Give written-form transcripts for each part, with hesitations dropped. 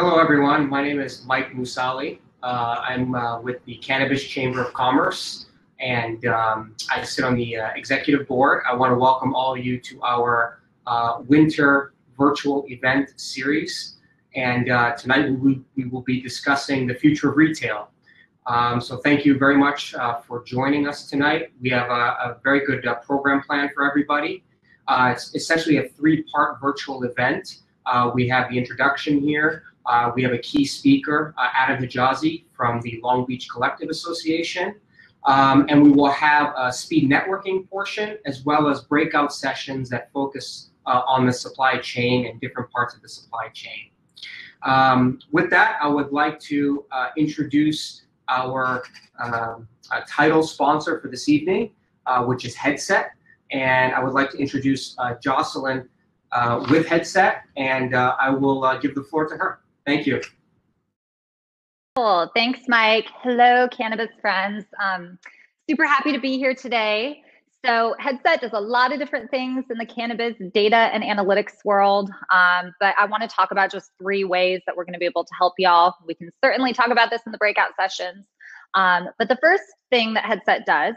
Hello, everyone. My name is Mike Musali. I'm with the Cannabis Chamber of Commerce, and I sit on the executive board. I want to welcome all of you to our winter virtual event series. And tonight we will be discussing the future of retail. So thank you very much for joining us tonight. We have a very good program plan for everybody. It's essentially a three-part virtual event. We have the introduction here. We have a key speaker, Adam Hijazi from the Long Beach Collective Association. And we will have a speed networking portion as well as breakout sessions that focus on the supply chain and different parts of the supply chain. With that, I would like to introduce our title sponsor for this evening, which is Headset. And I would like to introduce Jocelyn with Headset, and I will give the floor to her. Thank you. Cool. Thanks, Mike. Hello, cannabis friends. Super happy to be here today. So Headset does a lot of different things in the cannabis data and analytics world, but I want to talk about just 3 ways that we're going to be able to help y'all. We can certainly talk about this in the breakout sessions. But the first thing that Headset does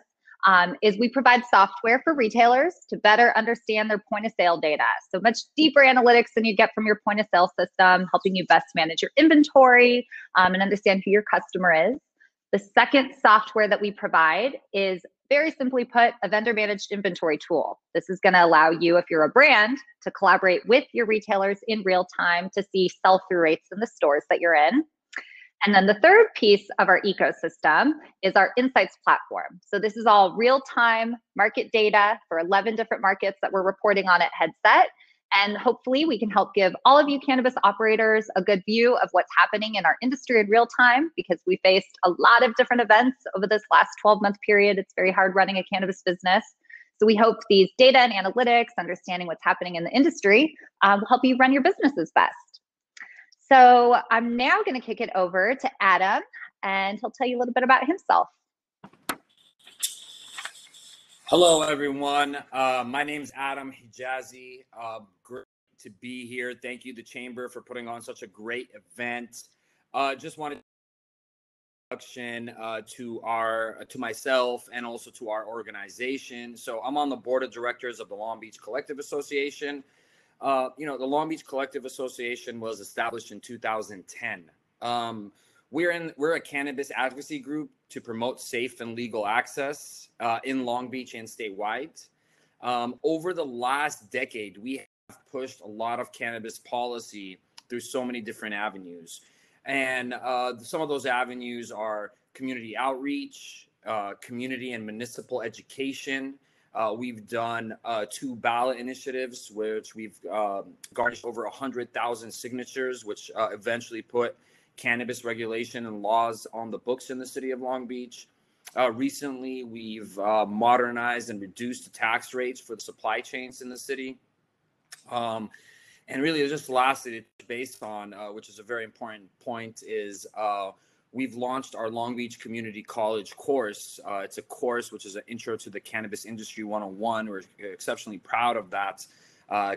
is we provide software for retailers to better understand their point of sale data. So much deeper analytics than you get from your point of sale system, helping you best manage your inventory and understand who your customer is. The second software that we provide is, very simply put, a vendor managed inventory tool. This is going to allow you, if you're a brand, to collaborate with your retailers in real time to see sell-through rates in the stores that you're in. And then the third piece of our ecosystem is our insights platform. So this is all real-time market data for 11 different markets that we're reporting on at Headset. And hopefully we can help give all of you cannabis operators a good view of what's happening in our industry in real time, because we faced a lot of different events over this last 12-month period. It's very hard running a cannabis business. So we hope these data and analytics, understanding what's happening in the industry, will help you run your businesses best. So I'm now going to kick it over to Adam, and he'll tell you a little bit about himself. Hello, everyone. My name's Adam Hijazi. Great to be here. Thank you, the Chamber, for putting on such a great event. Just wanted introduction to myself and also to our organization. So I'm on the board of directors of the Long Beach Collective Association. The Long Beach Collective Association was established in 2010. We're a cannabis advocacy group to promote safe and legal access in Long Beach and statewide. Over the last decade, we have pushed a lot of cannabis policy through so many different avenues. And some of those avenues are community outreach, community and municipal education. We've done 2 ballot initiatives, which we've garnished over 100,000 signatures, which eventually put cannabis regulation and laws on the books in the city of Long Beach. Recently, we've modernized and reduced the tax rates for the supply chains in the city. And really, just lastly, based on, which is a very important point, is we've launched our Long Beach Community College course. It's a course which is an intro to the cannabis industry 101. We're exceptionally proud of that,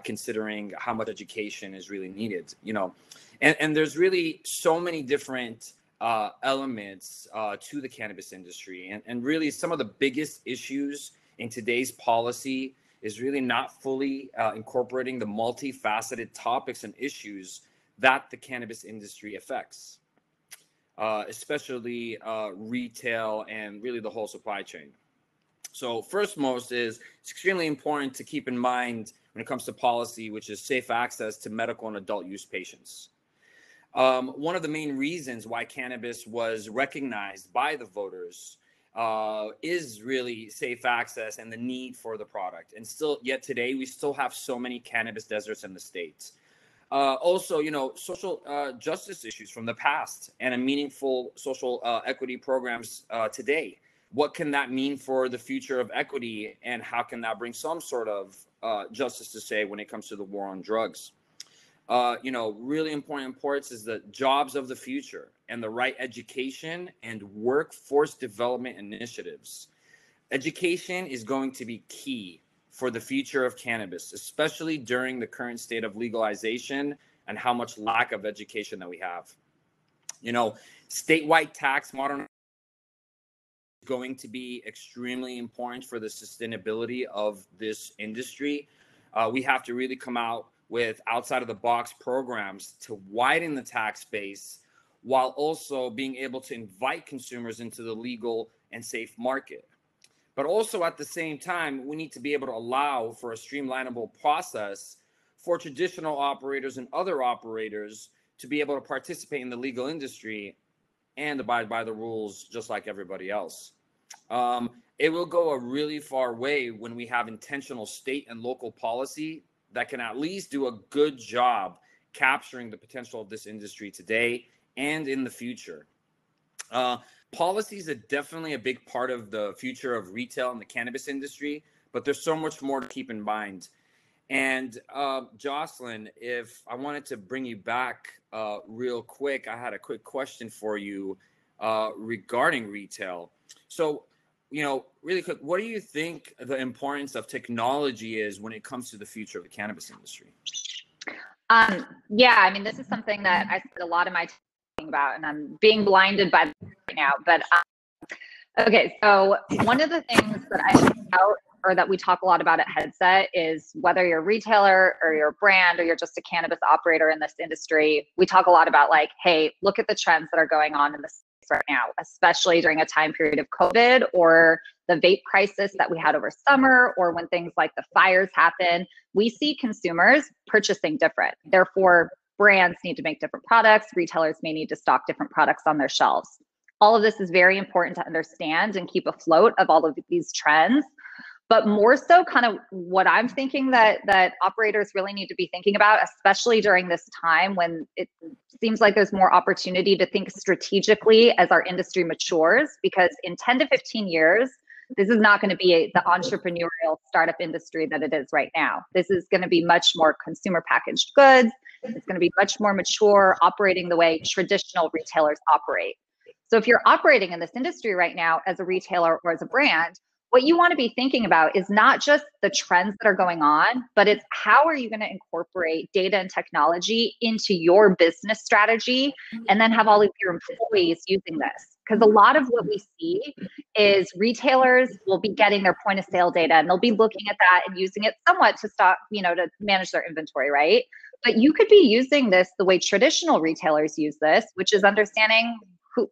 considering how much education is really needed. And there's really so many different elements to the cannabis industry. And really, some of the biggest issues in today's policy is really not fully incorporating the multifaceted topics and issues that the cannabis industry affects. Especially retail and really the whole supply chain. So first most is it's extremely important to keep in mind when it comes to policy, which is safe access to medical and adult use patients. One of the main reasons why cannabis was recognized by the voters is really safe access and the need for the product. And still, yet today, we still have so many cannabis deserts in the States. Also, social justice issues from the past and a meaningful social equity programs today. What can that mean for the future of equity, and how can that bring some sort of justice to say when it comes to the war on drugs? Really important parts is the jobs of the future and the right education and workforce development initiatives. Education is going to be key for the future of cannabis, especially during the current state of legalization and how much lack of education that we have. You know, statewide tax modernization is going to be extremely important for the sustainability of this industry. We have to really come out with outside of the box programs to widen the tax base while also being able to invite consumers into the legal and safe market. But also at the same time, we need to be able to allow for a streamlinable process for traditional operators and other operators to be able to participate in the legal industry and abide by the rules just like everybody else. It will go a really far way when we have intentional state and local policy that can at least do a good job capturing the potential of this industry today and in the future. Policies are definitely a big part of the future of retail and the cannabis industry, but there's so much more to keep in mind. And Jocelyn, if I wanted to bring you back real quick, I had a quick question for you regarding retail. So, you know, really quick, what do you think the importance of technology is when it comes to the future of the cannabis industry? Yeah, I mean, this is something that I spend a lot of my time thinking about, and I'm being blinded by right now. But okay, so one of the things that I think about, or that we talk a lot about at Headset, is whether you're a retailer or you're a brand or you're just a cannabis operator in this industry, we talk a lot about like, hey, look at the trends that are going on in this right now, especially during a time period of COVID or the vape crisis that we had over summer, or when things like the fires happen. We see consumers purchasing different. Therefore, brands need to make different products. Retailers may need to stock different products on their shelves. All of this is very important to understand and keep afloat of all of these trends. But more so, kind of what I'm thinking that operators really need to be thinking about, especially during this time when it seems like there's more opportunity to think strategically as our industry matures, because in 10 to 15 years, this is not going to be the entrepreneurial startup industry that it is right now. This is going to be much more consumer packaged goods. It's going to be much more mature, operating the way traditional retailers operate. So if you're operating in this industry right now as a retailer or as a brand, what you want to be thinking about is not just the trends that are going on, but it's how are you going to incorporate data and technology into your business strategy and then have all of your employees using this. Because a lot of what we see is retailers will be getting their point of sale data and they'll be looking at that and using it somewhat to stock, you know, to manage their inventory, right? But you could be using this the way traditional retailers use this, which is understanding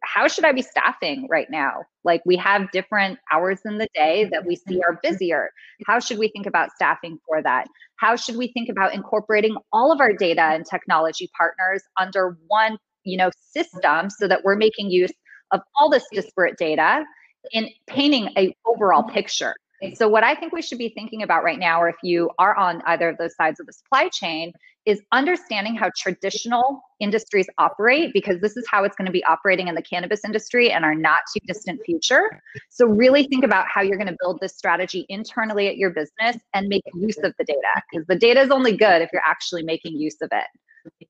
how should I be staffing right now? Like, we have different hours in the day that we see are busier. How should we think about staffing for that? How should we think about incorporating all of our data and technology partners under one, you know, system so that we're making use of all this disparate data in painting an overall picture? So what I think we should be thinking about right now, or if you are on either of those sides of the supply chain, is understanding how traditional industries operate, because this is how it's going to be operating in the cannabis industry in our not too distant future. So really think about how you're going to build this strategy internally at your business and make use of the data, because the data is only good if you're actually making use of it.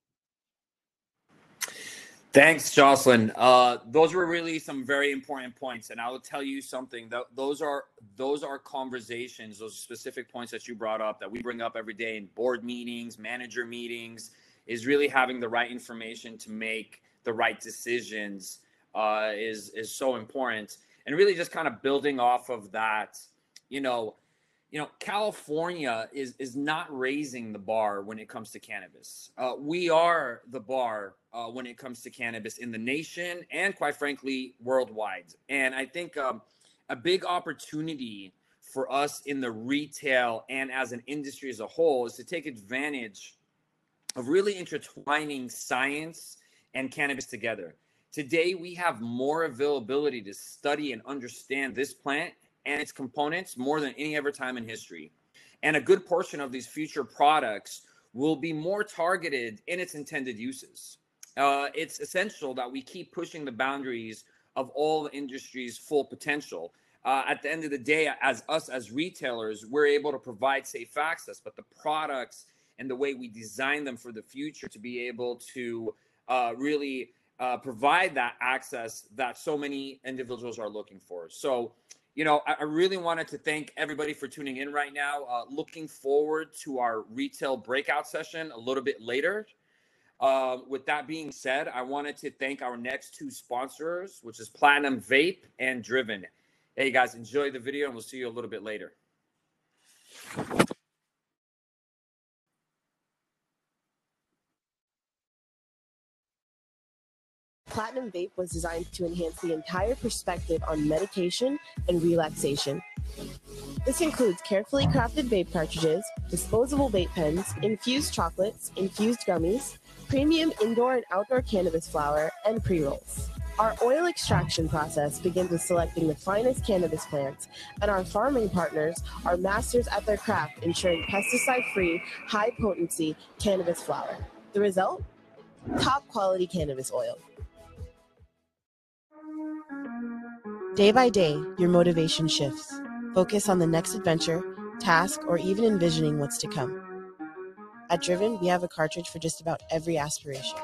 Thanks, Jocelyn. Those were really some very important points, and I will tell you something. Those are conversations, those specific points that you brought up that we bring up every day in board meetings, manager meetings, is really having the right information to make the right decisions is so important. And really just kind of building off of that, you know, California is not raising the bar when it comes to cannabis. We are the bar when it comes to cannabis in the nation and, quite frankly, worldwide. And I think a big opportunity for us in the retail and as an industry as a whole is to take advantage of really intertwining science and cannabis together. Today, we have more availability to study and understand this plant and its components more than any other time in history. And a good portion of these future products will be more targeted in its intended uses. It's essential that we keep pushing the boundaries of all the industry's full potential. At the end of the day, as retailers, we're able to provide safe access, but the products and the way we design them for the future to be able to really provide that access that so many individuals are looking for. So, you know, I really wanted to thank everybody for tuning in right now. Looking forward to our retail breakout session a little bit later. With that being said, I wanted to thank our next two sponsors, which is Platinum Vape and Driven. Hey guys, enjoy the video and we'll see you a little bit later. Platinum Vape was designed to enhance the entire perspective on medication and relaxation. This includes carefully crafted vape cartridges, disposable vape pens, infused chocolates, infused gummies, premium indoor and outdoor cannabis flower, and pre-rolls. Our oil extraction process begins with selecting the finest cannabis plants, and our farming partners are masters at their craft, ensuring pesticide-free, high-potency cannabis flower. The result? Top-quality cannabis oil. Day by day, your motivation shifts. Focus on the next adventure, task, or even envisioning what's to come. At Driven, we have a cartridge for just about every aspiration.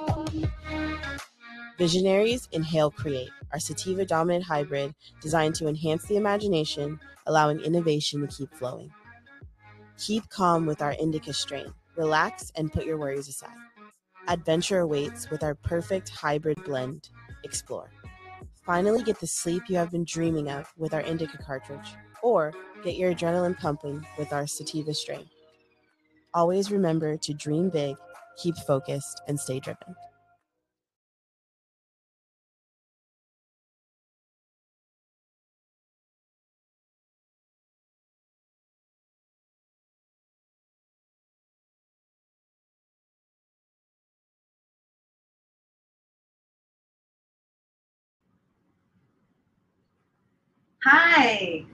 Visionaries Inhale Create, our sativa-dominant hybrid designed to enhance the imagination, allowing innovation to keep flowing. Keep calm with our indica strain. Relax and put your worries aside. Adventure awaits with our perfect hybrid blend. Explore. Finally, get the sleep you have been dreaming of with our indica cartridge, or get your adrenaline pumping with our sativa strain. Always remember to dream big, keep focused, and stay driven. Hi.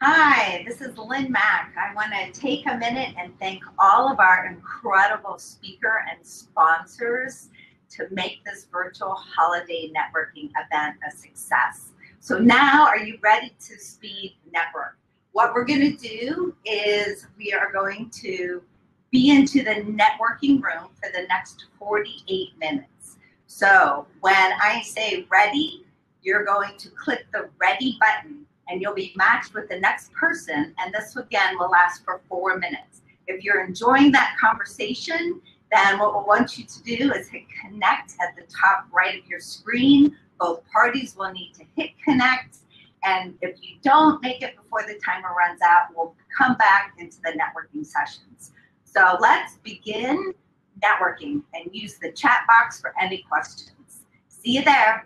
Hi, this is Lynn Mack. I want to take a minute and thank all of our incredible speaker and sponsors to make this virtual holiday networking event a success. So now, are you ready to speed network? What we're going to do is we are going to be into the networking room for the next 48 minutes. So when I say ready, you're going to click the ready button and you'll be matched with the next person. And this again will last for 4 minutes. If you're enjoying that conversation, then what we'll want you to do is hit connect at the top right of your screen. Both parties will need to hit connect. And if you don't make it before the timer runs out, we'll come back into the networking sessions. So let's begin networking and use the chat box for any questions. See you there.